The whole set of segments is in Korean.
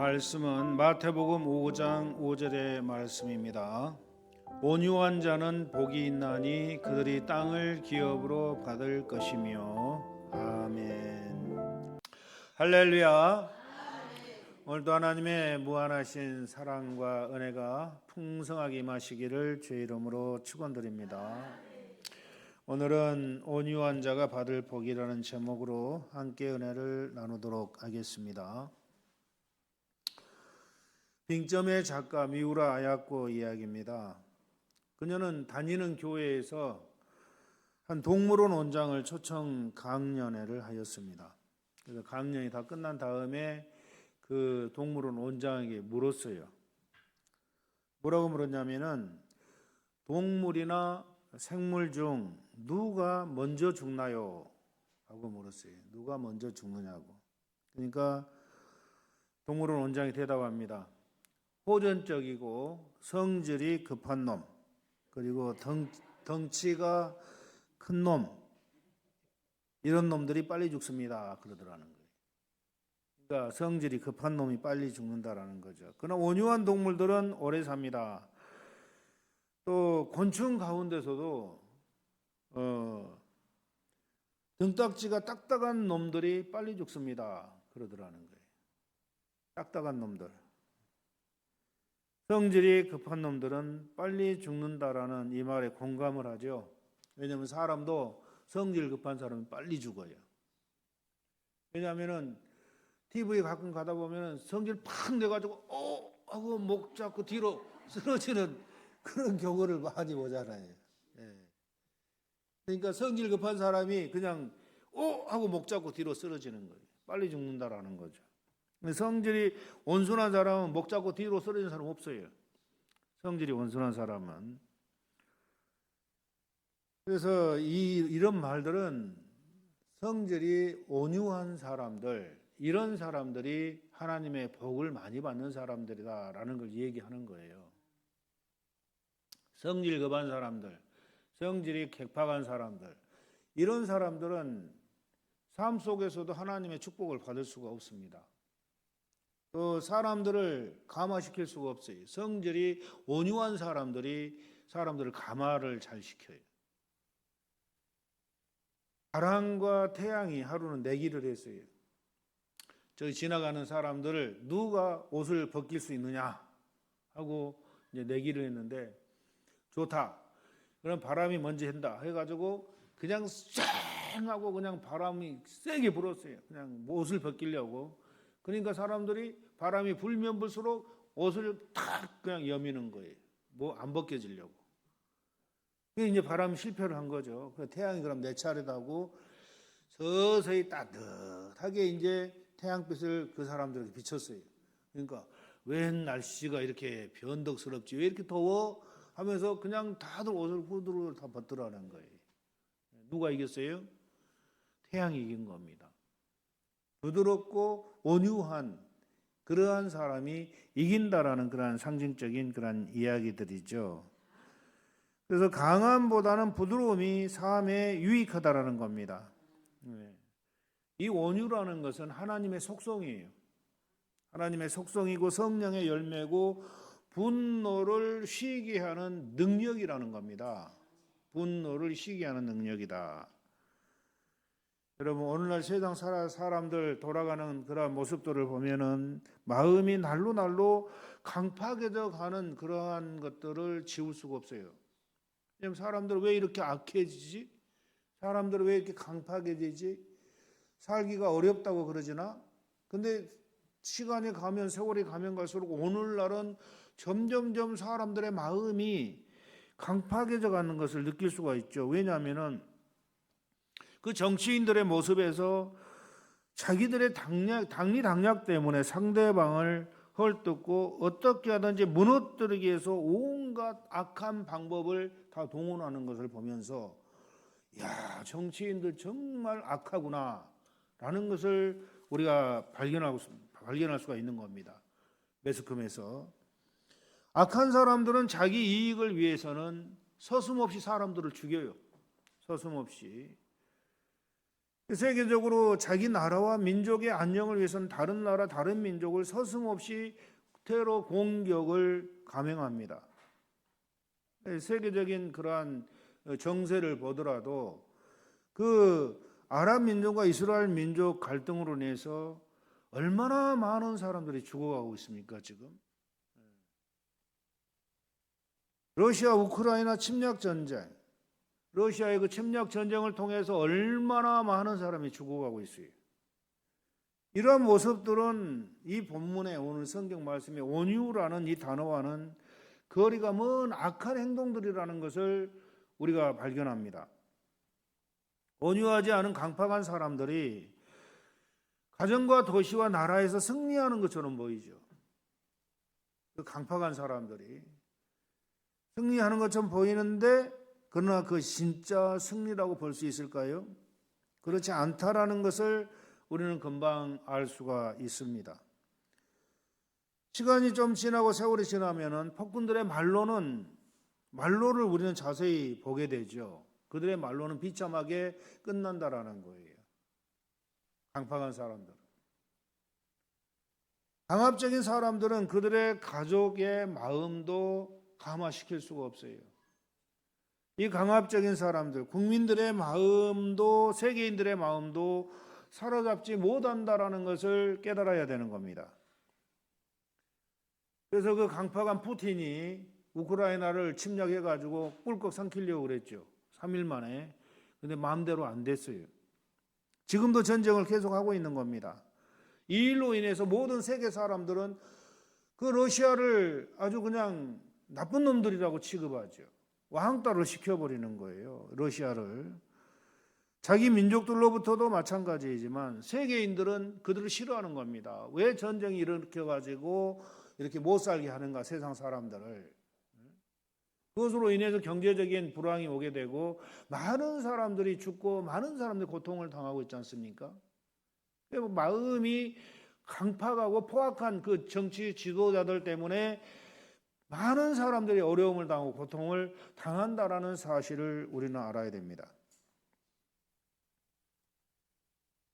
말씀은 마태복음 5장 5절의 말씀입니다. 온유한 자는 복이 있나니 그들이 땅을 기업으로 받을 것이며. 아멘. 할렐루야. 오늘도 하나님의 무한하신 사랑과 은혜가 풍성하게 임하시기를 주의 이름으로 축원드립니다. 오늘은 온유한 자가 받을 복이라는 제목으로 함께 은혜를 나누도록 하겠습니다. 빙점의 작가 미우라 아야코 이야기입니다. 그녀는 다니는 교회에서 한 동물원 원장을 초청 강연회를 하였습니다. 그래서 강연이 다 끝난 다음에 그 동물원 원장에게 물었어요. 뭐라고 물었냐면은 동물이나 생물 중 누가 먼저 죽나요? 하고 물었어요. 누가 먼저 죽느냐고. 그러니까 동물원 원장이 대답합니다. 호전적이고 성질이 급한 놈, 그리고 덩치가 큰 놈, 이런 놈들이 빨리 죽습니다. 그러더라는 거예요. 그러니까 성질이 급한 놈이 빨리 죽는다라는 거죠. 그러나 온유한 동물들은 오래 삽니다. 또 곤충 가운데서도 등딱지가 딱딱한 놈들이 빨리 죽습니다. 그러더라는 거예요. 딱딱한 놈들. 성질이 급한 놈들은 빨리 죽는다라는 이 말에 공감을 하죠. 왜냐하면 사람도 성질 급한 사람은 빨리 죽어요. 왜냐하면은 TV에 가끔 가다 보면 성질 팍 내가지고 하고 목 잡고 뒤로 쓰러지는 그런 경우를 많이 보잖아요. 예. 그러니까 성질 급한 사람이 그냥 하고 목 잡고 뒤로 쓰러지는 거예요. 빨리 죽는다라는 거죠. 성질이 온순한 사람은 목 잡고 뒤로 쓰러지는 사람 없어요. 성질이 온순한 사람은. 그래서 이런 말들은 성질이 온유한 사람들, 이런 사람들이 하나님의 복을 많이 받는 사람들이다라는 걸 얘기하는 거예요. 성질 급한 사람들, 성질이 격팍한 사람들, 이런 사람들은 삶 속에서도 하나님의 축복을 받을 수가 없습니다. 또 사람들을 감화시킬 수가 없어요. 성질이 온유한 사람들이 사람들을 감화를 잘 시켜요. 바람과 태양이 하루는 내기를 했어요. 저기 지나가는 사람들을 누가 옷을 벗길 수 있느냐 하고 이제 내기를 했는데, 좋다. 그럼 바람이 먼저 한다 해가지고 그냥 쌩 하고 그냥 바람이 세게 불었어요. 그냥 옷을 벗기려고. 그러니까 사람들이 바람이 불면 불수록 옷을 탁 그냥 여미는 거예요. 뭐 안 벗겨지려고. 그게 이제 바람이 실패를 한 거죠. 태양이 그럼 내 차례다고 서서히 따뜻하게 이제 태양빛을 그 사람들에게 비쳤어요. 그러니까 웬 날씨가 이렇게 변덕스럽지, 왜 이렇게 더워? 하면서 그냥 다들 옷을 후드를 다 벗더라는 거예요. 누가 이겼어요? 태양이 이긴 겁니다. 부드럽고 온유한 그러한 사람이 이긴다라는 그러한 상징적인 그러한 이야기들이죠. 그래서 강함보다는 부드러움이 삶에 유익하다라는 겁니다. 이 온유라는 것은 하나님의 속성이에요. 하나님의 속성이고 성령의 열매고 분노를 쉬게 하는 능력이라는 겁니다. 분노를 쉬게 하는 능력이다. 여러분, 오늘날 세상 사람들 돌아가는 그러한 모습들을 보면은 마음이 날로 강팍해져 가는 그러한 것들을 지울 수가 없어요. 사람들 왜 이렇게 악해지지? 사람들 왜 이렇게 강팍해지지? 살기가 어렵다고 그러지나? 근데 시간이 가면, 세월이 가면 갈수록 오늘날은 점점점 사람들의 마음이 강팍해져 가는 것을 느낄 수가 있죠. 왜냐하면은 그 정치인들의 모습에서 자기들의 당리당략 때문에 상대방을 헐뜯고 어떻게 하든지 무너뜨리기 위해서 온갖 악한 방법을 다 동원하는 것을 보면서, 야, 정치인들 정말 악하구나 라는 것을 우리가 발견할 수가 있는 겁니다. 매스컴에서 악한 사람들은 자기 이익을 위해서는 서슴없이 사람들을 죽여요. 서슴없이. 세계적으로 자기 나라와 민족의 안녕을 위해서는 다른 나라, 다른 민족을 서슴없이 테러 공격을 감행합니다. 세계적인 그러한 정세를 보더라도 그 아랍 민족과 이스라엘 민족 갈등으로 인해서 얼마나 많은 사람들이 죽어가고 있습니까, 지금? 러시아 우크라이나 침략 전쟁, 러시아의 그 침략 전쟁을 통해서 얼마나 많은 사람이 죽어가고 있어요. 이러한 모습들은 이 본문에 오늘 성경 말씀에 온유라는 이 단어와는 거리가 먼 악한 행동들이라는 것을 우리가 발견합니다. 온유하지 않은 강팍한 사람들이 가정과 도시와 나라에서 승리하는 것처럼 보이죠. 그 강팍한 사람들이 승리하는 것처럼 보이는데 그러나 그 진짜 승리라고 볼 수 있을까요? 그렇지 않다라는 것을 우리는 금방 알 수가 있습니다. 시간이 좀 지나고 세월이 지나면은 폭군들의 말로를 우리는 자세히 보게 되죠. 그들의 말로는 비참하게 끝난다라는 거예요. 강팍한 사람들. 강압적인 사람들은 그들의 가족의 마음도 감화시킬 수가 없어요. 이 강압적인 사람들, 국민들의 마음도 세계인들의 마음도 사로잡지 못한다라는 것을 깨달아야 되는 겁니다. 그래서 그 강팍한 푸틴이 우크라이나를 침략해가지고 꿀꺽 삼키려고 그랬죠. 3일 만에. 근데 마음대로 안 됐어요. 지금도 전쟁을 계속하고 있는 겁니다. 이 일로 인해서 모든 세계 사람들은 그 러시아를 아주 그냥 나쁜 놈들이라고 취급하죠. 왕따를 시켜버리는 거예요. 러시아를. 자기 민족들로부터도 마찬가지이지만 세계인들은 그들을 싫어하는 겁니다. 왜 전쟁이 일으켜가지고 이렇게 못 살게 하는가, 세상 사람들을. 그것으로 인해서 경제적인 불황이 오게 되고 많은 사람들이 죽고 많은 사람들이 고통을 당하고 있지 않습니까? 마음이 강팍하고 포악한 그 정치 지도자들 때문에 많은 사람들이 어려움을 당하고 고통을 당한다라는 사실을 우리는 알아야 됩니다.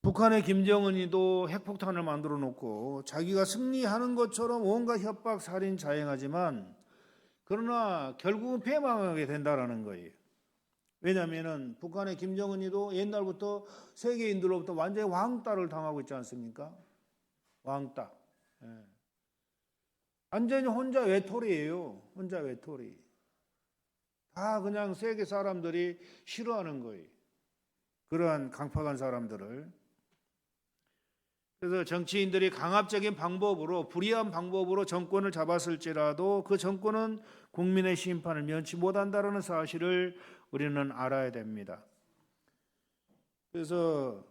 북한의 김정은이도 핵폭탄을 만들어 놓고 자기가 승리하는 것처럼 온갖 협박, 살인, 자행하지만 그러나 결국은 패망하게 된다라는 거예요. 왜냐하면 북한의 김정은이도 옛날부터 세계인들로부터 완전히 왕따를 당하고 있지 않습니까? 왕따. 예. 완전히 혼자 외톨이에요. 혼자 외톨이. 다 그냥 세계 사람들이 싫어하는 거예요. 그러한 강팍한 사람들을. 그래서 정치인들이 강압적인 방법으로, 불의한 방법으로 정권을 잡았을지라도 그 정권은 국민의 심판을 면치 못한다는 사실을 우리는 알아야 됩니다. 그래서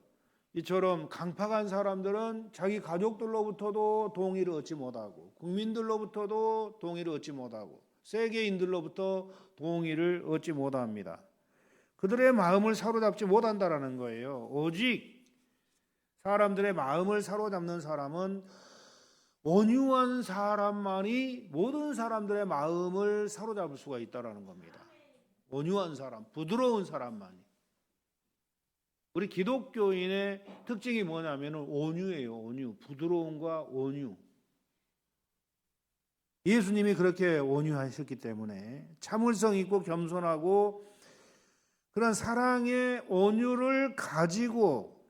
이처럼 강팍한 사람들은 자기 가족들로부터도 동의를 얻지 못하고 국민들로부터도 동의를 얻지 못하고 세계인들로부터 동의를 얻지 못합니다. 그들의 마음을 사로잡지 못한다라는 거예요. 오직 사람들의 마음을 사로잡는 사람은 온유한 사람만이 모든 사람들의 마음을 사로잡을 수가 있다라는 겁니다. 온유한 사람, 부드러운 사람만이. 우리 기독교인의 특징이 뭐냐면 온유예요. 온유. 부드러움과 온유. 예수님이 그렇게 온유하셨기 때문에 참을성 있고 겸손하고 그런 사랑의 온유를 가지고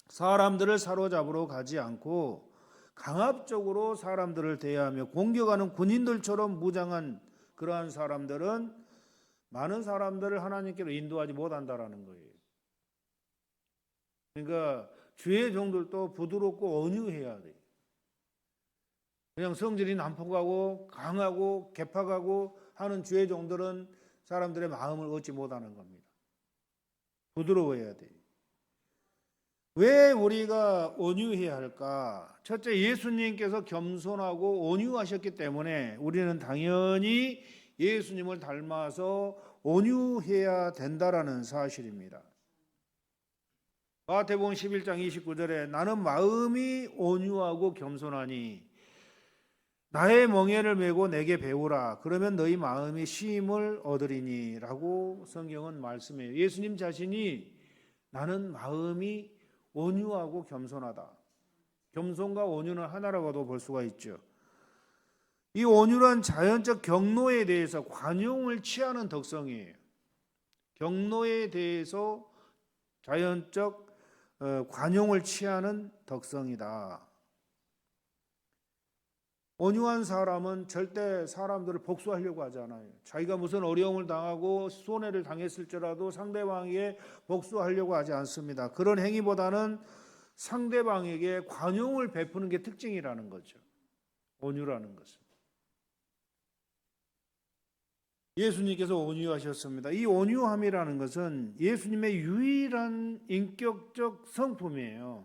사람들을 사로잡으러 가지 않고 강압적으로 사람들을 대하며 공격하는 군인들처럼 무장한 그러한 사람들은 많은 사람들을 하나님께로 인도하지 못한다라는 거예요. 그러니까 주의 종들도 부드럽고 온유해야 돼요. 그냥 성질이 난폭하고 강하고 개팍하고 하는 주의 종들은 사람들의 마음을 얻지 못하는 겁니다. 부드러워야 돼요. 왜 우리가 온유해야 할까? 첫째, 예수님께서 겸손하고 온유하셨기 때문에 우리는 당연히 예수님을 닮아서 온유해야 된다라는 사실입니다. 마태복음 11장 29절에 나는 마음이 온유하고 겸손하니 나의 멍에를 메고 내게 배우라. 그러면 너희 마음이 쉼을 얻으리니 라고 성경은 말씀해요. 예수님 자신이 나는 마음이 온유하고 겸손하다. 겸손과 온유는 하나라고도 볼 수가 있죠. 이 온유란 자연적 경노에 대해서 관용을 취하는 덕성이에요. 경노에 대해서 자연적 관용을 취하는 덕성이다. 온유한 사람은 절대 사람들을 복수하려고 하지 않아요. 자기가 무슨 어려움을 당하고 손해를 당했을지라도 상대방에게 복수하려고 하지 않습니다. 그런 행위보다는 상대방에게 관용을 베푸는 게 특징이라는 거죠. 온유라는 것은. 예수님께서 온유하셨습니다. 이 온유함이라는 것은 예수님의 유일한 인격적 성품이에요.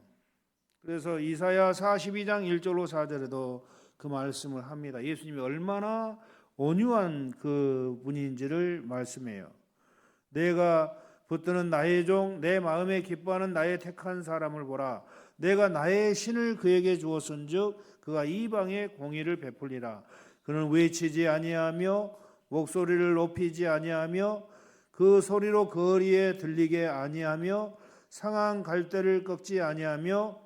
그래서 이사야 42장 1절로 4절에도 그 말씀을 합니다. 예수님이 얼마나 온유한 그 분인지를 말씀해요. 내가 붙드는 나의 종, 내 마음에 기뻐하는 나의 택한 사람을 보라. 내가 나의 신을 그에게 주었은즉 그가 이방에 공의를 베풀리라. 그는 외치지 아니하며 목소리를 높이지 아니하며 그 소리로 거리에 들리게 아니하며 상한 갈대를 꺾지 아니하며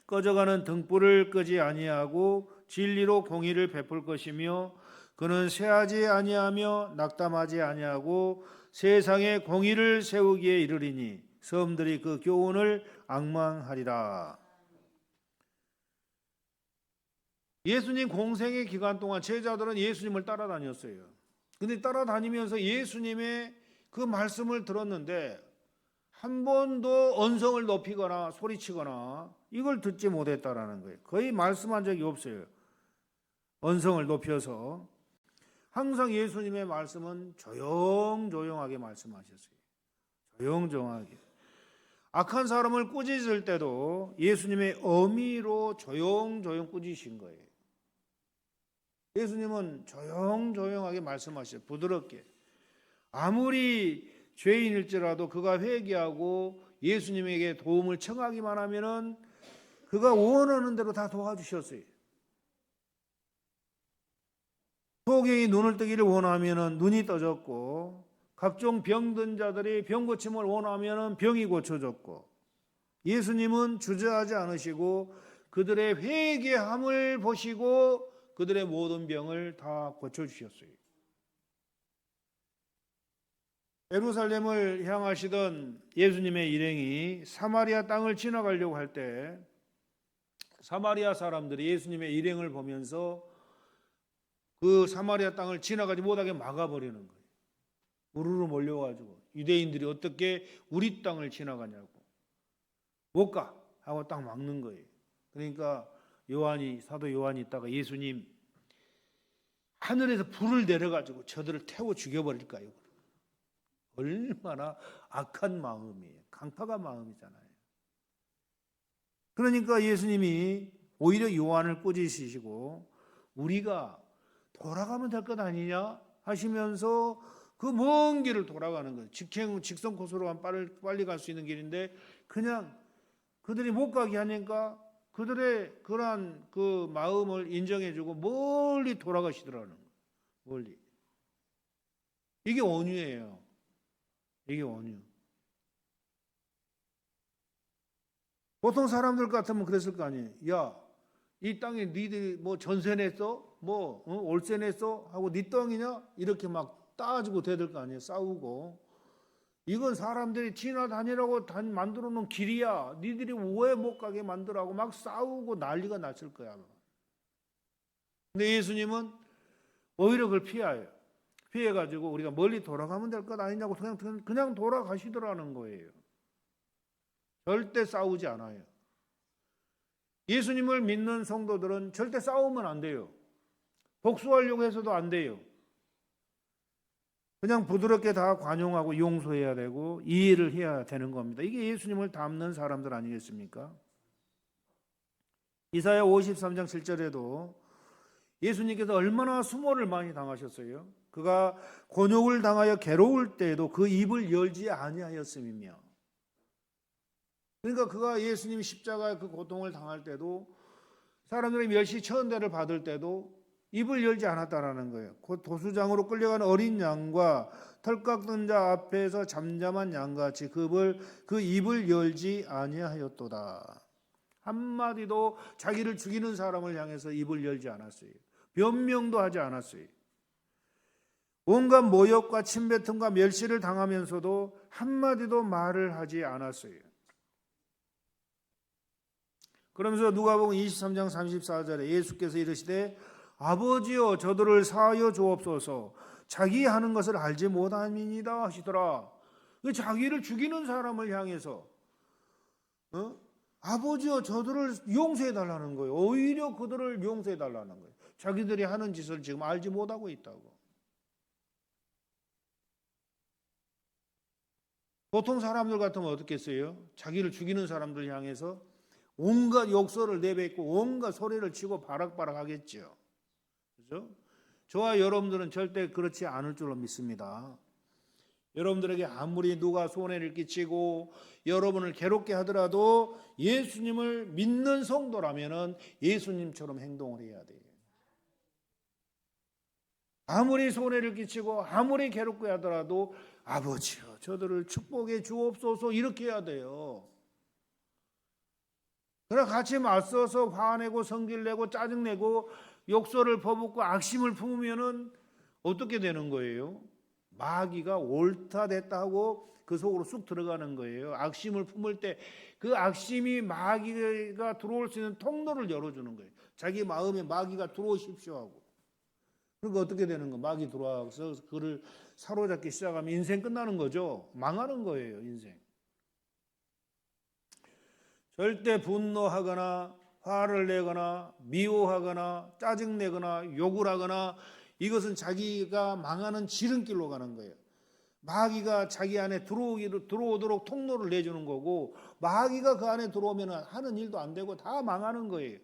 꺼져가는 등불을 끄지 아니하고 진리로 공의를 베풀 것이며 그는 쇠하지 아니하며 낙담하지 아니하고 세상에 공의를 세우기에 이르리니 섬들이 그 교훈을 앙망하리라. 예수님 공생의 기간 동안 제자들은 예수님을 따라다녔어요. 근데 따라다니면서 예수님의 그 말씀을 들었는데 한 번도 언성을 높이거나 소리치거나 이걸 듣지 못했다라는 거예요. 거의 말씀한 적이 없어요. 언성을 높여서. 항상 예수님의 말씀은 조용조용하게 말씀하셨어요. 조용조용하게. 악한 사람을 꾸짖을 때도 예수님의 어미로 조용조용 꾸짖으신 거예요. 예수님은 조용조용하게 말씀하셔요. 부드럽게. 아무리 죄인일지라도 그가 회개하고 예수님에게 도움을 청하기만 하면은 그가 원하는 대로 다 도와주셨어요. 소경이 눈을 뜨기를 원하면은 눈이 떠졌고 각종 병든 자들이 병 고침을 원하면은 병이 고쳐졌고 예수님은 주저하지 않으시고 그들의 회개함을 보시고 그들의 모든 병을 다 고쳐주셨어요. 예루살렘을 향하시던 예수님의 일행이 사마리아 땅을 지나가려고 할 때 사마리아 사람들이 예수님의 일행을 보면서 그 사마리아 땅을 지나가지 못하게 막아버리는 거예요. 우르르 몰려가지고 유대인들이 어떻게 우리 땅을 지나가냐고 못 가 하고 딱 막는 거예요. 그러니까 사도 요한이 있다가 예수님 하늘에서 불을 내려가지고 저들을 태워 죽여버릴까요? 얼마나 악한 마음이에요. 강팍한 마음이잖아요. 그러니까 예수님이 오히려 요한을 꾸짖으시고 우리가 돌아가면 될 것 아니냐 하시면서 그 먼 길을 돌아가는 거예요. 직선 코스로 빨리 갈 수 있는 길인데 그냥 그들이 못 가게 하니까 그들의 그러한 그 마음을 인정해주고 멀리 돌아가시더라는 거예요. 멀리. 이게 온유예요. 이게 온유. 보통 사람들 같으면 그랬을 거 아니에요. 야, 이 땅에 니들이 뭐 전세 냈어? 월세 냈어? 하고 니 땅이냐? 이렇게 막 따지고 대들 거 아니에요. 싸우고. 이건 사람들이 지나다니라고 만들어 놓은 길이야. 니들이 왜 못 가게 만들라고 막 싸우고 난리가 났을 거야. 근데 예수님은 오히려 그걸 피해가지고 우리가 멀리 돌아가면 될 것 아니냐고 그냥 돌아가시더라는 거예요. 절대 싸우지 않아요. 예수님을 믿는 성도들은 절대 싸우면 안 돼요. 복수하려고 해서도 안 돼요. 그냥 부드럽게 다 관용하고 용서해야 되고 이해를 해야 되는 겁니다. 이게 예수님을 닮는 사람들 아니겠습니까? 이사야 53장 7절에도 예수님께서 얼마나 수모를 많이 당하셨어요. 그가 곤욕을 당하여 괴로울 때에도 그 입을 열지 아니하였음이며 그러니까 그가 예수님이 십자가의 그 고통을 당할 때도 사람들이 멸시 천대를 받을 때도 입을 열지 않았다라는 거예요. 곧 도수장으로 끌려간 어린 양과 털 깎는 자 앞에서 잠잠한 양같이 그 입을 열지 아니하였도다. 한마디도 자기를 죽이는 사람을 향해서 입을 열지 않았어요. 변명도 하지 않았어요. 온갖 모욕과 침뱉음과 멸시를 당하면서도 한마디도 말을 하지 않았어요. 그러면서 누가복음 23장 34절에 예수께서 이르시되 아버지여 저들을 사하여 주옵소서 자기 하는 것을 알지 못함이니이다 하시더라. 자기를 죽이는 사람을 향해서 아버지여 저들을 용서해 달라는 거예요. 오히려 그들을 용서해 달라는 거예요. 자기들이 하는 짓을 지금 알지 못하고 있다고. 보통 사람들 같으면 어떻겠어요? 자기를 죽이는 사람들 향해서 온갖 욕설을 내뱉고 온갖 소리를 치고 바락바락 하겠죠. 그렇죠? 저와 여러분들은 절대 그렇지 않을 줄로 믿습니다. 여러분들에게 아무리 누가 손해를 끼치고 여러분을 괴롭게 하더라도 예수님을 믿는 성도라면 예수님처럼 행동을 해야 돼요. 아무리 손해를 끼치고 아무리 괴롭게 하더라도 아버지여 저들을 축복해 주옵소서 이렇게 해야 돼요. 그래 같이 맞서서 화내고 성질내고 짜증내고 욕설을 퍼붓고 악심을 품으면은 어떻게 되는 거예요? 마귀가 옳다 됐다 하고 그 속으로 쑥 들어가는 거예요. 악심을 품을 때 그 악심이 마귀가 들어올 수 있는 통로를 열어주는 거예요. 자기 마음에 마귀가 들어오십시오 하고. 그러니까 어떻게 되는 거? 마귀 들어와서 그를 사로잡기 시작하면 인생 끝나는 거죠. 망하는 거예요, 인생. 절대 분노하거나 화를 내거나 미워하거나 짜증내거나 욕을 하거나 이것은 자기가 망하는 지름길로 가는 거예요. 마귀가 자기 안에 들어오도록 통로를 내주는 거고 마귀가 그 안에 들어오면 하는 일도 안 되고 다 망하는 거예요.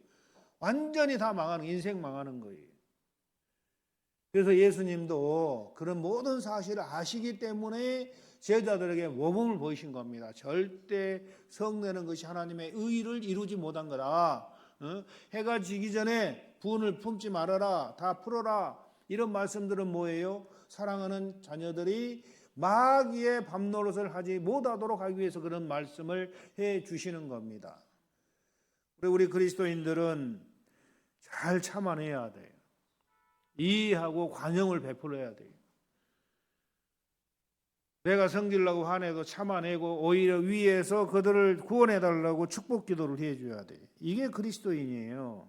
완전히 다 망하는 인생 망하는 거예요. 그래서 예수님도 그런 모든 사실을 아시기 때문에 제자들에게 모범을 보이신 겁니다. 절대 성내는 것이 하나님의 의를 이루지 못한 거다. 해가 지기 전에 분을 품지 말아라. 다 풀어라. 이런 말씀들은 뭐예요? 사랑하는 자녀들이 마귀의 밤노릇을 하지 못하도록 하기 위해서 그런 말씀을 해 주시는 겁니다. 우리 그리스도인들은 잘 참아내야 돼요. 이해하고 관용을 베풀어야 돼요. 내가 성질나고 화내도 참아내고 오히려 위에서 그들을 구원해달라고 축복 기도를 해줘야 돼요. 이게 그리스도인이에요.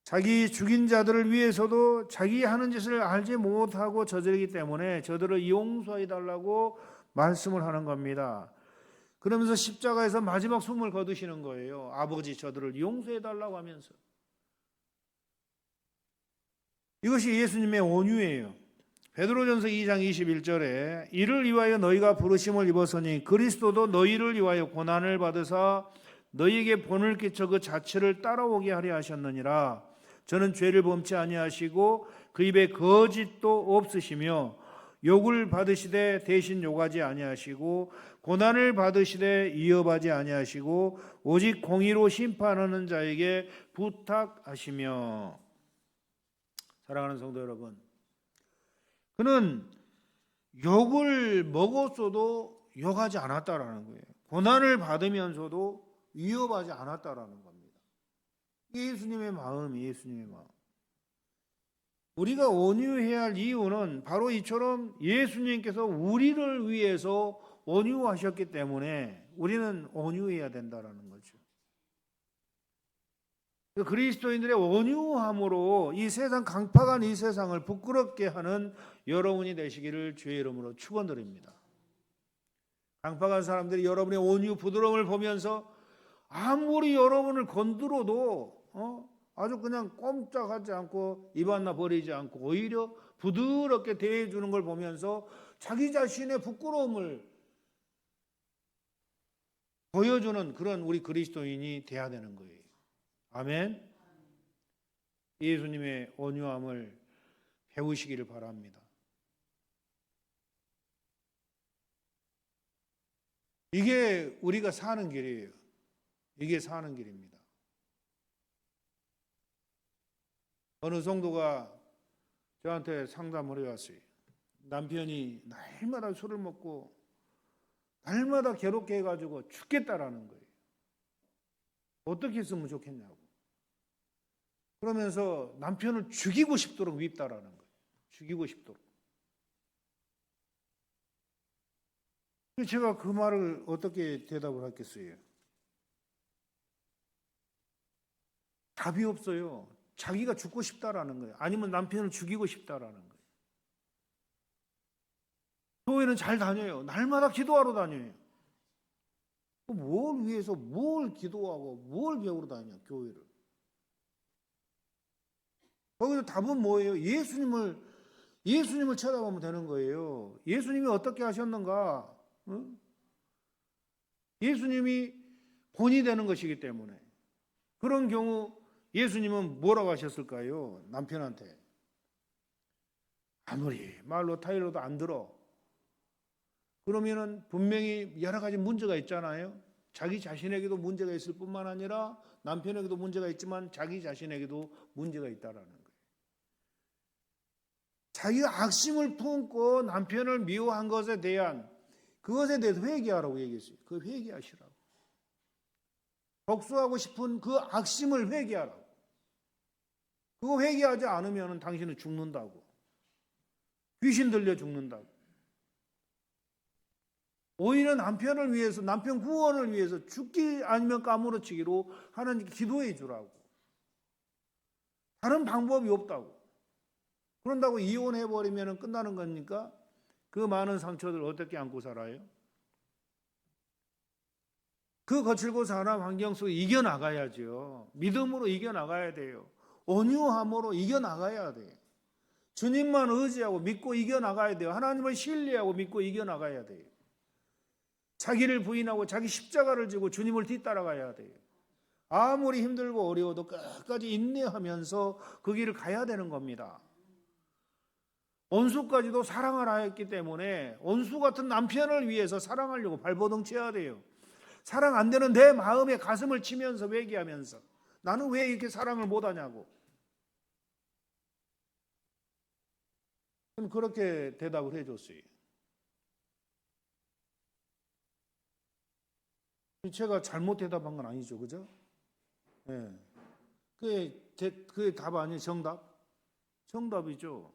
자기 죽인 자들을 위해서도 자기 하는 짓을 알지 못하고 저지르기 때문에 저들을 용서해달라고 말씀을 하는 겁니다. 그러면서 십자가에서 마지막 숨을 거두시는 거예요. 아버지 저들을 용서해달라고 하면서. 이것이 예수님의 온유예요. 베드로전서 2장 21절에 이를 위하여 너희가 부르심을 입었으니 그리스도도 너희를 위하여 고난을 받으사 너희에게 본을 끼쳐 그 자체를 따라오게 하려 하셨느니라. 저는 죄를 범치 아니하시고 그 입에 거짓도 없으시며 욕을 받으시되 대신 욕하지 아니하시고 고난을 받으시되 위협하지 아니하시고 오직 공의로 심판하는 자에게 부탁하시며. 사랑하는 성도 여러분, 그는 욕을 먹었어도 욕하지 않았다라는 거예요. 고난을 받으면서도 위협하지 않았다라는 겁니다. 예수님의 마음, 예수님의 마음. 우리가 온유해야 할 이유는 바로 이처럼 예수님께서 우리를 위해서 온유하셨기 때문에 우리는 온유해야 된다라는 거죠. 그리스도인들의 온유함으로 이 세상 강팍한 이 세상을 부끄럽게 하는 여러분이 되시기를 주의 이름으로 축원드립니다. 강팍한 사람들이 여러분의 온유 부드러움을 보면서 아무리 여러분을 건드려도 아주 그냥 꼼짝하지 않고 입 하나 버리지 않고 오히려 부드럽게 대해주는 걸 보면서 자기 자신의 부끄러움을 보여주는 그런 우리 그리스도인이 돼야 되는 거예요. 아멘. 예수님의 온유함을 배우시기를 바랍니다. 이게 우리가 사는 길이에요. 이게 사는 길입니다. 어느 성도가 저한테 상담을 해왔어요. 남편이 날마다 술을 먹고 날마다 괴롭게 해가지고 죽겠다라는 거예요. 어떻게 했으면 좋겠냐고. 그러면서 남편을 죽이고 싶도록 밉다라는 거예요. 죽이고 싶도록. 제가 그 말을 어떻게 대답을 하겠어요? 답이 없어요. 자기가 죽고 싶다라는 거예요. 아니면 남편을 죽이고 싶다라는 거예요. 교회는 잘 다녀요. 날마다 기도하러 다녀요. 뭘 위해서 뭘 기도하고 뭘 배우러 다녀, 교회를. 거기서 답은 뭐예요? 예수님을 쳐다보면 되는 거예요. 예수님이 어떻게 하셨는가? 응? 예수님이 본이 되는 것이기 때문에. 그런 경우 예수님은 뭐라고 하셨을까요? 남편한테. 아무리 말로 타일러도 안 들어. 그러면은 분명히 여러 가지 문제가 있잖아요. 자기 자신에게도 문제가 있을 뿐만 아니라 남편에게도 문제가 있지만 자기 자신에게도 문제가 있다라는 거예요. 자기가 악심을 품고 남편을 미워한 것에 대한 그것에 대해서 회개하라고 얘기했어요. 그 회개하시라고. 복수하고 싶은 그 악심을 회개하라고. 그거 회개하지 않으면 당신은 죽는다고. 귀신 들려 죽는다고. 오히려 남편을 위해서, 남편 구원을 위해서 죽기 아니면 까무러치기로 하나님께 기도해 주라고. 다른 방법이 없다고. 그런다고 이혼해버리면 끝나는 겁니까? 그 많은 상처들 어떻게 안고 살아요? 그 거칠고 사나운 환경 속에 이겨나가야죠. 믿음으로 이겨나가야 돼요. 온유함으로 이겨나가야 돼요. 주님만 의지하고 믿고 이겨나가야 돼요. 하나님을 신뢰하고 믿고 이겨나가야 돼요. 자기를 부인하고 자기 십자가를 지고 주님을 뒤따라가야 돼요. 아무리 힘들고 어려워도 끝까지 인내하면서 그 길을 가야 되는 겁니다. 원수까지도 사랑하라 했기 때문에 원수 같은 남편을 위해서 사랑하려고 발버둥쳐야 돼요. 사랑 안 되는 내 마음에 가슴을 치면서 회개하면서 나는 왜 이렇게 사랑을 못하냐고. 그렇게 대답을 해줬어요. 제가 잘못 대답한 건 아니죠, 그죠? 네. 그게 답 아니에요, 정답? 정답이죠.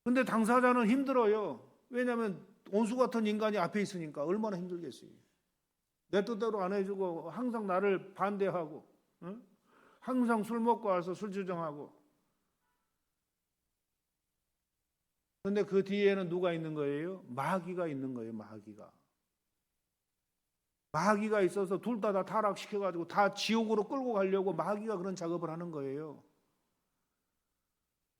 근데 당사자는 힘들어요. 왜냐하면 원수 같은 인간이 앞에 있으니까 얼마나 힘들겠어요. 내 뜻대로 안 해주고 항상 나를 반대하고, 응? 항상 술 먹고 와서 술 주정하고. 근데 그 뒤에는 누가 있는 거예요? 마귀가 있는 거예요, 마귀가. 마귀가 있어서 둘 다 타락시켜가지고 다 지옥으로 끌고 가려고 마귀가 그런 작업을 하는 거예요.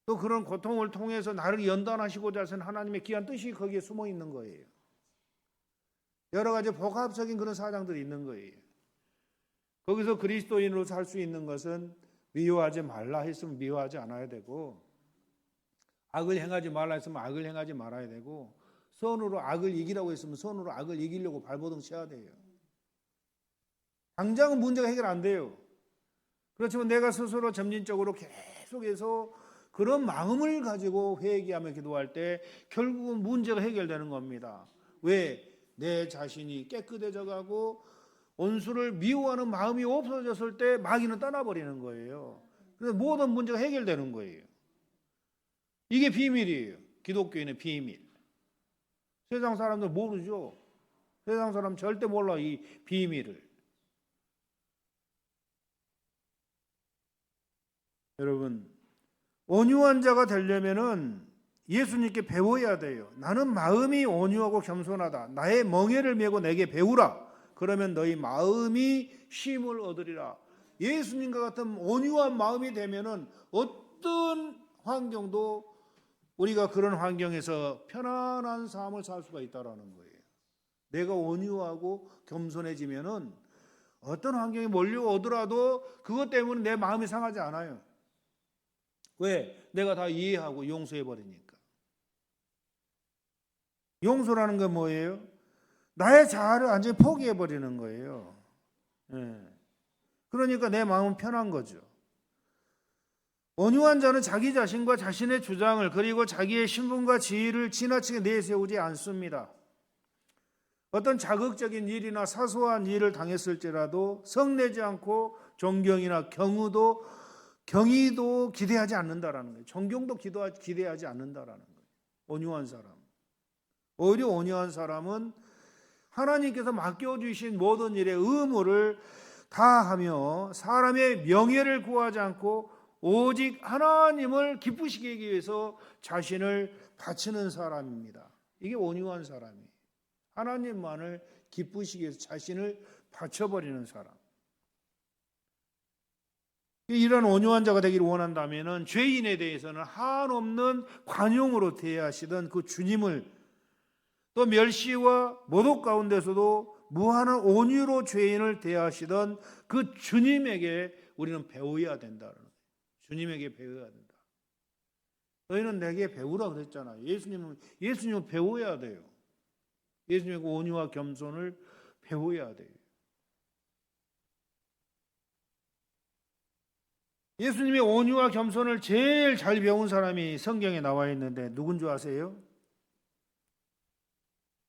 또 그런 고통을 통해서 나를 연단하시고자 하시는 하나님의 귀한 뜻이 거기에 숨어 있는 거예요. 여러 가지 복합적인 그런 사장들이 있는 거예요. 거기서 그리스도인으로 살 수 있는 것은 미워하지 말라 했으면 미워하지 않아야 되고, 악을 행하지 말라 했으면 악을 행하지 말아야 되고, 선으로 악을 이기라고 했으면 선으로 악을 이기려고 발버둥 쳐야 돼요. 당장은 문제가 해결 안 돼요. 그렇지만 내가 스스로 점진적으로 계속해서 그런 마음을 가지고 회개하며 기도할 때 결국은 문제가 해결되는 겁니다. 왜? 내 자신이 깨끗해져 가고 원수를 미워하는 마음이 없어졌을 때 마귀는 떠나버리는 거예요. 그래서 모든 문제가 해결되는 거예요. 이게 비밀이에요. 기독교인의 비밀. 세상 사람들 모르죠. 세상 사람 절대 몰라, 이 비밀을. 여러분, 온유한 자가 되려면은 예수님께 배워야 돼요. 나는 마음이 온유하고 겸손하다. 나의 멍에를 메고 내게 배우라. 그러면 너희 마음이 쉼을 얻으리라. 예수님과 같은 온유한 마음이 되면은 어떤 환경도 우리가 그런 환경에서 편안한 삶을 살 수가 있다라는 거예요. 내가 온유하고 겸손해지면은 어떤 환경이 몰려오더라도 그것 때문에 내 마음이 상하지 않아요. 왜? 내가 다 이해하고 용서해버리니까. 용서라는 건 뭐예요? 나의 자아를 완전히 포기해버리는 거예요. 그러니까 내 마음은 편한 거죠. 온유한 자는 자기 자신과 자신의 주장을 그리고 자기의 신분과 지위를 지나치게 내세우지 않습니다. 어떤 자극적인 일이나 사소한 일을 당했을지라도 성내지 않고 존경이나 경의도 기대하지 않는다라는 거예요. 존경도 기대하지 않는다라는 거예요. 온유한 사람. 오히려 온유한 사람은 하나님께서 맡겨주신 모든 일의 의무를 다하며 사람의 명예를 구하지 않고 오직 하나님을 기쁘시게 하기 위해서 자신을 바치는 사람입니다. 이게 온유한 사람이에요. 하나님만을 기쁘시기 위해서 자신을 바쳐버리는 사람. 이런 온유한 자가 되기를 원한다면 죄인에 대해서는 한없는 관용으로 대하시던 그 주님을, 또 멸시와 모독 가운데서도 무한한 온유로 죄인을 대하시던 그 주님에게 우리는 배워야 된다는 거예요. 주님에게 배워야 된다. 너희는 내게 배우라 그랬잖아요. 예수님은 배워야 돼요. 예수님의 온유와 겸손을 배워야 돼요. 예수님의 온유와 겸손을 제일 잘 배운 사람이 성경에 나와 있는데 누군 줄 아세요?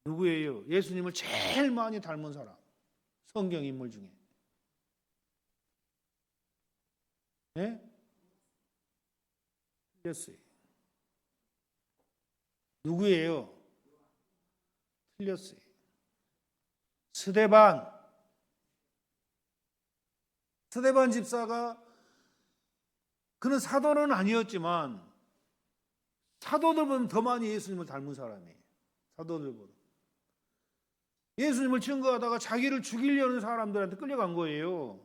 누구예요? 예수님을 제일 많이 닮은 사람. 성경 인물 중에. 네? 틀렸어요. 누구예요? 틀렸어요. 스데반 집사가, 그는 사도는 아니었지만 사도들보다 더 많이 예수님을 닮은 사람이에요. 사도들보다. 예수님을 증거하다가 자기를 죽이려는 사람들한테 끌려간 거예요.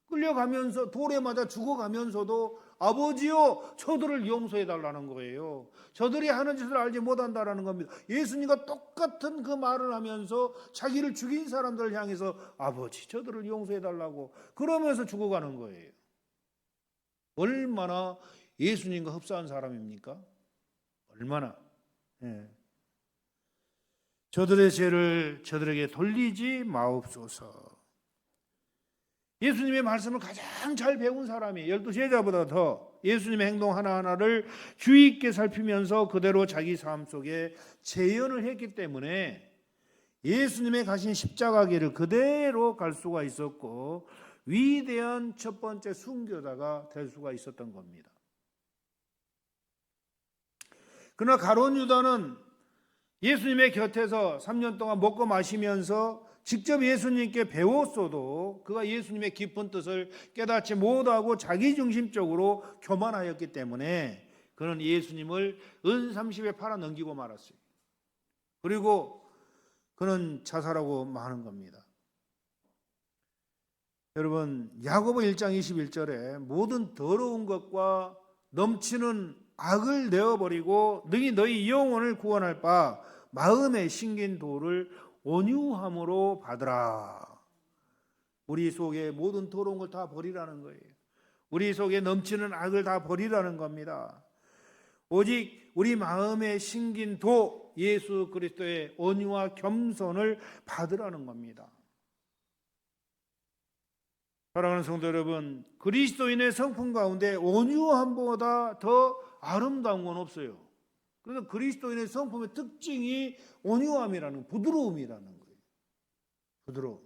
끌려가면서 돌에 맞아 죽어가면서도 아버지요, 저들을 용서해 달라는 거예요. 저들이 하는 짓을 알지 못한다라는 겁니다. 예수님과 똑같은 그 말을 하면서 자기를 죽인 사람들을 향해서 아버지, 저들을 용서해 달라고 그러면서 죽어가는 거예요. 얼마나 예수님과 흡사한 사람입니까? 얼마나. 예. 저들의 죄를 저들에게 돌리지 마옵소서. 예수님의 말씀을 가장 잘 배운 사람이 12제자보다 더 예수님의 행동 하나하나를 주의 있게 살피면서 그대로 자기 삶 속에 재현을 했기 때문에 예수님의 가신 십자가 길을 그대로 갈 수가 있었고 위대한 첫 번째 순교자가 될 수가 있었던 겁니다. 그러나 가룟 유다는 예수님의 곁에서 3년 동안 먹고 마시면서 직접 예수님께 배웠어도 그가 예수님의 깊은 뜻을 깨닫지 못하고 자기중심적으로 교만하였기 때문에 그는 예수님을 은30에 팔아 넘기고 말았어요. 그리고 그는 자살하고 마는 겁니다. 여러분, 야고보 1장 21절에 모든 더러운 것과 넘치는 악을 내어버리고 능히 너희 영혼을 구원할 바 마음에 심긴 도를 온유함으로 받으라. 우리 속에 모든 더러운 걸 다 버리라는 거예요. 우리 속에 넘치는 악을 다 버리라는 겁니다. 오직 우리 마음에 심긴 도, 예수 그리스도의 온유와 겸손을 받으라는 겁니다. 사랑하는 성도 여러분, 그리스도인의 성품 가운데 온유함보다 더 아름다운 건 없어요. 그래서 그리스도인의 성품의 특징이 온유함이라는, 부드러움이라는 거예요. 부드러움.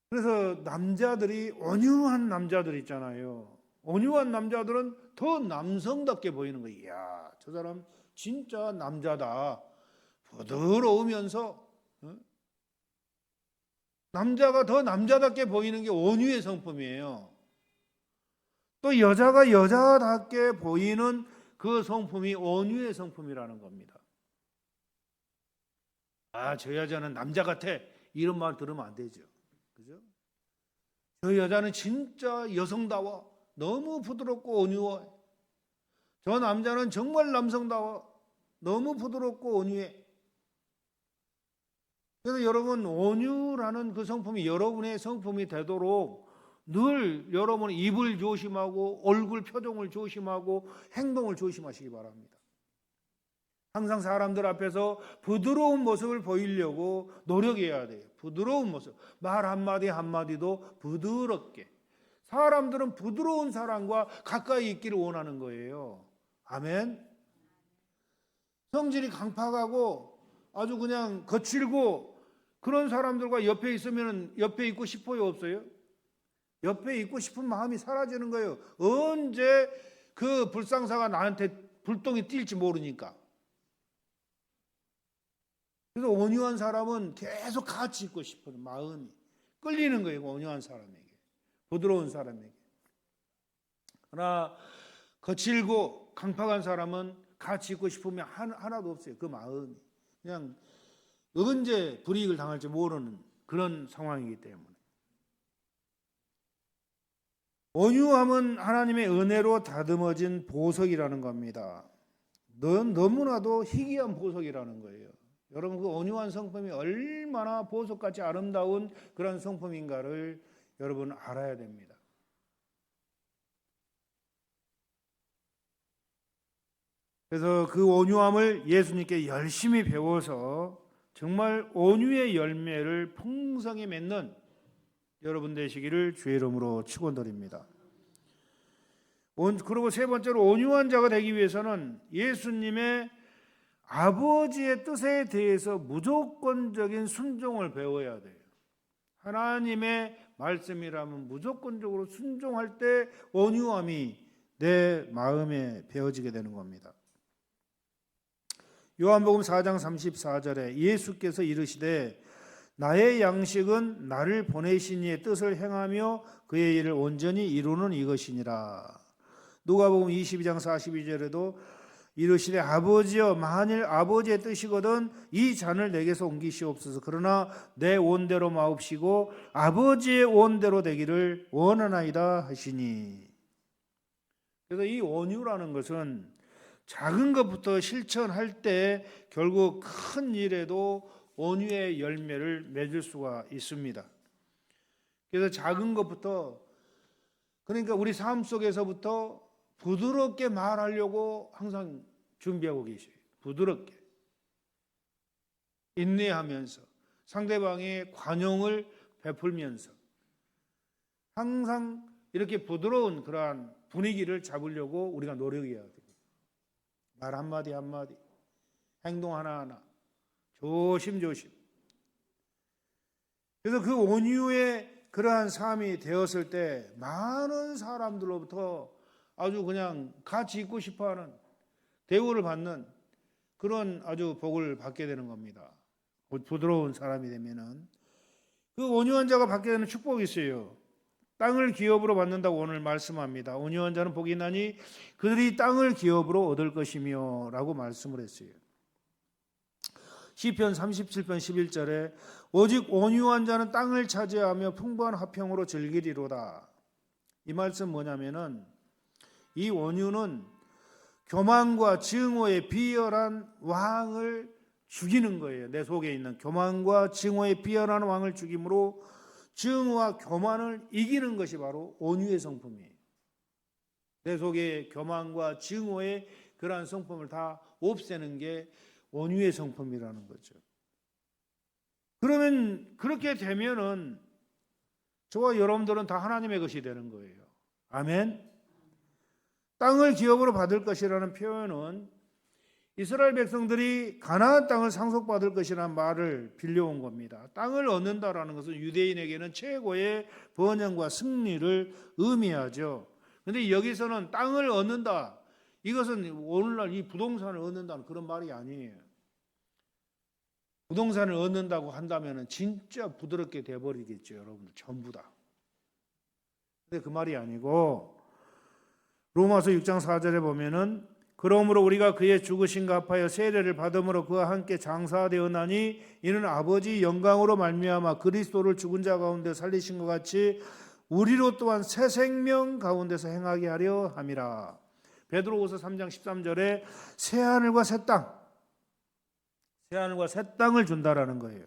그래서 남자들이, 온유한 남자들 있잖아요. 온유한 남자들은 더 남성답게 보이는 거예요. 이야, 저 사람 진짜 남자다. 부드러우면서 남자가 더 남자답게 보이는 게 온유의 성품이에요. 또 여자가 여자답게 보이는 그 성품이 온유의 성품이라는 겁니다. 아, 저 여자는 남자 같아. 이런 말 들으면 안 되죠. 그죠? 저 여자는 진짜 여성다워. 너무 부드럽고 온유해. 저 남자는 정말 남성다워. 너무 부드럽고 온유해. 그래서 여러분, 온유라는 그 성품이 여러분의 성품이 되도록 늘 여러분 입을 조심하고 얼굴 표정을 조심하고 행동을 조심하시기 바랍니다. 항상 사람들 앞에서 부드러운 모습을 보이려고 노력해야 돼요. 부드러운 모습. 말 한마디 한마디도 부드럽게. 사람들은 부드러운 사람과 가까이 있기를 원하는 거예요. 아멘. 성질이 강팍하고 아주 그냥 거칠고 그런 사람들과 옆에 있으면 옆에 있고 싶어요, 없어요? 옆에 있고 싶은 마음이 사라지는 거예요. 언제 그 불상사가 나한테 불똥이 뛸지 모르니까. 그래서 온유한 사람은 계속 같이 있고 싶은 마음이 끌리는 거예요. 온유한 사람에게, 부드러운 사람에게. 그러나 거칠고 강팍한 사람은 같이 있고 싶으면 하나도 없어요. 그 마음이 그냥 언제 불이익을 당할지 모르는 그런 상황이기 때문에. 온유함은 하나님의 은혜로 다듬어진 보석이라는 겁니다. 너무나도 희귀한 보석이라는 거예요. 여러분, 그 온유한 성품이 얼마나 보석같이 아름다운 그런 성품인가를 여러분 알아야 됩니다. 그래서 그 온유함을 예수님께 열심히 배워서 정말 온유의 열매를 풍성히 맺는 여러분 되시기를 주의 이름으로 축원드립니다. 그리고 세 번째로 온유한 자가 되기 위해서는 예수님의 아버지의 뜻에 대해서 무조건적인 순종을 배워야 돼요. 하나님의 말씀이라면 무조건적으로 순종할 때 온유함이 내 마음에 배어지게 되는 겁니다. 요한복음 4장 34절에 예수께서 이르시되 나의 양식은 나를 보내신 이의 뜻을 행하며 그의 일을 온전히 이루는 이것이니라. 누가복음 22장 42절에도 이르시되 아버지여 만일 아버지의 뜻이거든 이 잔을 내게서 옮기시옵소서. 그러나 내 원대로 마옵시고 아버지의 원대로 되기를 원하나이다 하시니. 그래서 이 온유라는 것은 작은 것부터 실천할 때 결국 큰 일에도 온유의 열매를 맺을 수가 있습니다. 그래서 작은 것부터, 그러니까 우리 삶 속에서부터 부드럽게 말하려고 항상 준비하고 계셔요. 부드럽게 인내하면서 상대방의 관용을 베풀면서 항상 이렇게 부드러운 그러한 분위기를 잡으려고 우리가 노력해야 됩니다. 말 한마디 한마디, 행동 하나하나 조심조심. 그래서 그 온유의 그러한 삶이 되었을 때 많은 사람들로부터 아주 그냥 같이 있고 싶어하는, 대우를 받는 그런 아주 복을 받게 되는 겁니다. 부드러운 사람이 되면은 그 온유한 자가 받게 되는 축복이 있어요. 땅을 기업으로 받는다고 오늘 말씀합니다. 온유한 자는 복이 나니 그들이 땅을 기업으로 얻을 것이며 라고 말씀을 했어요. 시편 37편 11절에 오직 온유한 자는 땅을 차지하며 풍부한 화평으로 즐기리로다. 이 말씀 뭐냐면은 이 온유는 교만과 증오의 비열한 왕을 죽이는 거예요. 내 속에 있는 교만과 증오의 비열한 왕을 죽임으로 증오와 교만을 이기는 것이 바로 온유의 성품이에요. 내 속에 교만과 증오의 그러한 성품을 다 없애는 게 온유의 성품이라는 거죠. 그러면 그렇게 되면은 저와 여러분들은 다 하나님의 것이 되는 거예요. 아멘. 땅을 기업으로 받을 것이라는 표현은 이스라엘 백성들이 가나안 땅을 상속받을 것이라는 말을 빌려온 겁니다. 땅을 얻는다라는 것은 유대인에게는 최고의 번영과 승리를 의미하죠. 그런데 여기서는 땅을 얻는다, 이것은 오늘날 이 부동산을 얻는다는 그런 말이 아니에요. 부동산을 얻는다고 한다면 진짜 부드럽게 돼버리겠죠, 여러분들 전부 다. 근데 그 말이 아니고 로마서 6장 4절에 보면은 그러므로 우리가 그의 죽으심과 합하여 세례를 받음으로 그와 함께 장사되었나니 이는 아버지 영광으로 말미암아 그리스도를 죽은 자 가운데 살리신 것 같이 우리로 또한 새 생명 가운데서 행하게 하려 함이라. 베드로후서 3장 13절에 새 하늘과 새 땅, 새 하늘과 새 땅을 준다라는 거예요.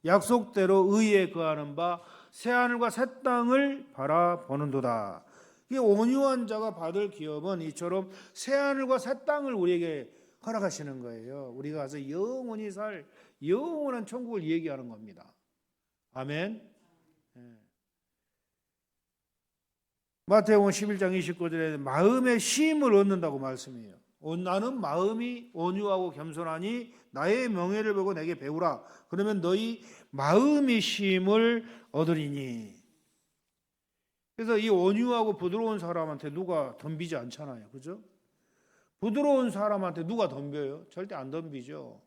약속대로 의에 거하는 바 새 하늘과 새 땅을 바라보는도다. 이 온유한 자가 받을 기업은 이처럼 새 하늘과 새 땅을 우리에게 허락하시는 거예요. 우리가 가서 영원히 살 영원한 천국을 얘기하는 겁니다. 아멘. 마태복음 11장 29절에 마음의 쉼을 얻는다고 말씀해요. 나는 마음이 온유하고 겸손하니 나의 명예를 보고 내게 배우라. 그러면 너희 마음이 쉼을 얻으리니. 그래서 이 온유하고 부드러운 사람한테 누가 덤비지 않잖아요. 그죠? 부드러운 사람한테 누가 덤벼요? 절대 안 덤비죠.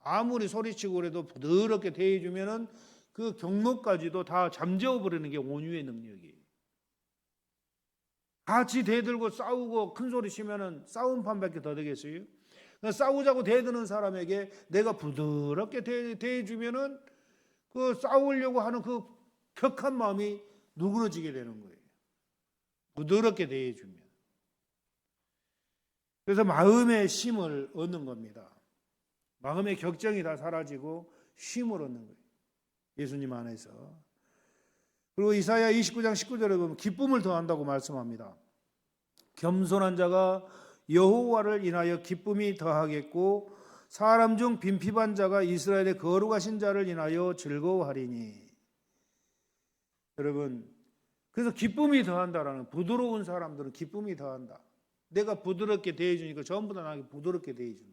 아무리 소리치고 그래도 부드럽게 대해주면은 그 경로까지도 다 잠재워버리는 게 온유의 능력이에요. 같이 대들고 싸우고 큰 소리 치면은 싸움판밖에 더 되겠어요? 그러니까 싸우자고 대드는 사람에게 내가 부드럽게 대해주면은 그 싸우려고 하는 그 격한 마음이 누그러지게 되는 거예요. 부드럽게 대해주면. 그래서 마음의 쉼을 얻는 겁니다. 마음의 격정이 다 사라지고 쉼을 얻는 거예요. 예수님 안에서. 그리고 이사야 29장 19절에 보면 기쁨을 더한다고 말씀합니다. 겸손한 자가 여호와를 인하여 기쁨이 더하겠고 사람 중 빈핍한 자가 이스라엘의 거룩하신 자를 인하여 즐거워하리니. 여러분, 그래서 기쁨이 더한다라는, 부드러운 사람들은 기쁨이 더한다. 내가 부드럽게 대해주니까 전부 다 나에게 부드럽게 대해주는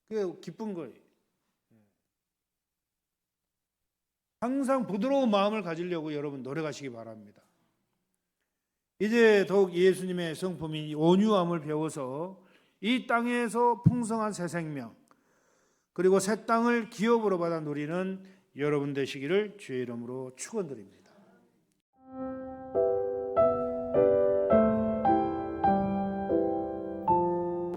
거예요. 그게 기쁜 거예요. 항상 부드러운 마음을 가지려고 여러분 노력하시기 바랍니다. 이제 더욱 예수님의 성품인 온유함을 배워서 이 땅에서 풍성한 새 생명, 그리고 새 땅을 기업으로 받아 누리는 여러분 되시기를 주의 이름으로 축원드립니다.